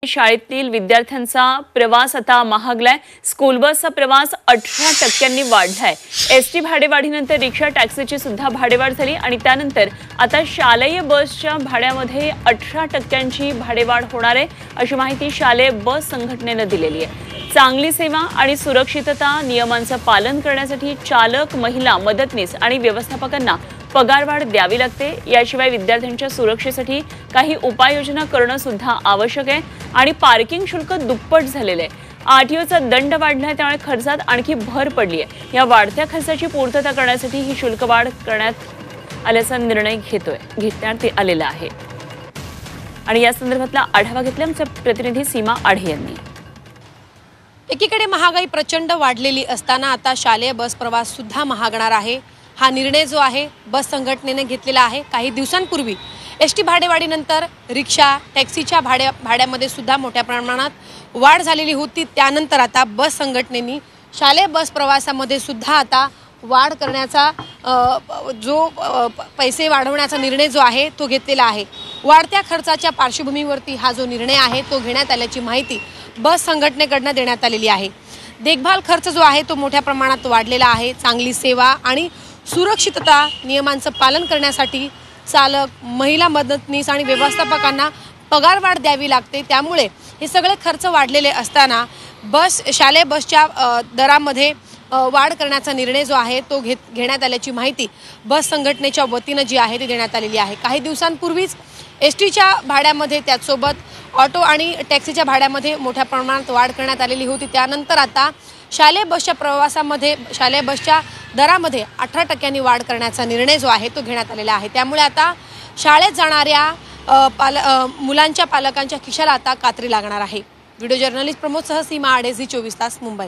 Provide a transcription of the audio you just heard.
शाळेतील विद्यार्थ्यांचा प्रवास आता महागलाय। स्कूल बसचा प्रवास 18% वाढलाय। एसटी भाडेवाढीनंतर रिक्षा टॅक्सीची सुद्धा भाडेवाढ झाली आणि त्यानंतर आता शालेय बसच्या भाड्यामध्ये 18% भाडेवाढ होणार आहे, अशी माहिती शालेय बस संघटनेने दिलेली आहे। चांगली सेवा आणि सुरक्षितता नियमांचं पालन करण्यासाठी चालक, महिला, मदतनीस आणि व्यवस्थापकांना पगारवाढ द्यावी लागते। याशिवाय विद्यार्थ्यांच्या सुरक्षेसाठी काही उपाययोजना करणं सुद्धा आवश्यक आहे आणि पार्किंग शुल्क दुप्पट झालेलं आहे। आरटीओचा दंड वाढलाय, त्यामुळे खर्चात आणखी भर पडली आहे। या वाढत्या खर्चाची पूर्तता करण्यासाठी ही शुल्क वाढ करण्यात आल्याचा निर्णय घेण्यात आलेला आहे। आणि या संदर्भातला आढावा घेतला आमचे प्रतिनिधी सीमा आढे यांनी। एकीकडे महागाई प्रचंड वाढलेली असताना आता शालेय बस प्रवास सुद्धा महागणार आहे। हा निर्णय जो आहे बस संघटनेने घेतलेला आहे। काही दिवसांपूर्वी एसटी भाडेवाढीनंतर रिक्षा, टॅक्सीच्या भाड्यामध्ये सुद्धा मोठ्या प्रमाणात वाढ झालेली होती। त्यानंतर आता बस संघटनेने शालेय बस प्रवासामध्ये सुद्धा आता वाढ करण्याचा जो पैसे वाढवण्याचा निर्णय जो आहे तो घेतलेला आहे। वाढत्या खर्चाच्या पार्श्वभूमीवरती हा जो निर्णय आहे तो घेण्यात आल्याची माहिती बस संघटनेकडून देण्यात आलेली आहे। देखभाल खर्च जो आहे तो मोठ्या प्रमाणात वाढलेला आहे। चांगली सेवा आणि सुरक्षितता नियमांचं पालन करण्यासाठी चालक, महिला, मदतनीस आणि व्यवस्थापकांना पगारवाढ द्यावी लागते। त्यामुळे हे सगळे खर्च वाढलेले असताना शालेय बसच्या दरामध्ये वाढ करण्याचा निर्णय जो आहे तो घेण्यात आल्याची माहिती बस संघटनेच्या वतीने जी आहे ती देण्यात आलेली आहे। काही दिवसांपूर्वीच एसटीच्या भाड्यामध्ये त्याचसोबत ऑटो आणि टॅक्सीच्या भाड्यामध्ये मोठ्या प्रमाणात वाढ करण्यात आलेली होती। त्यानंतर आता शालेय बसच्या दरामध्ये 18% वाढ करण्याचा निर्णय जो आहे तो घेण्यात आलेला आहे। त्यामुळे आता शाळेत जाणाऱ्या मुलांच्या पालकांच्या खिशाला आता कात्री लागणार आहे। व्हिडिओ जर्नलिस्ट प्रमोद सह सीमा आढे, झी 24 तास, मुंबई।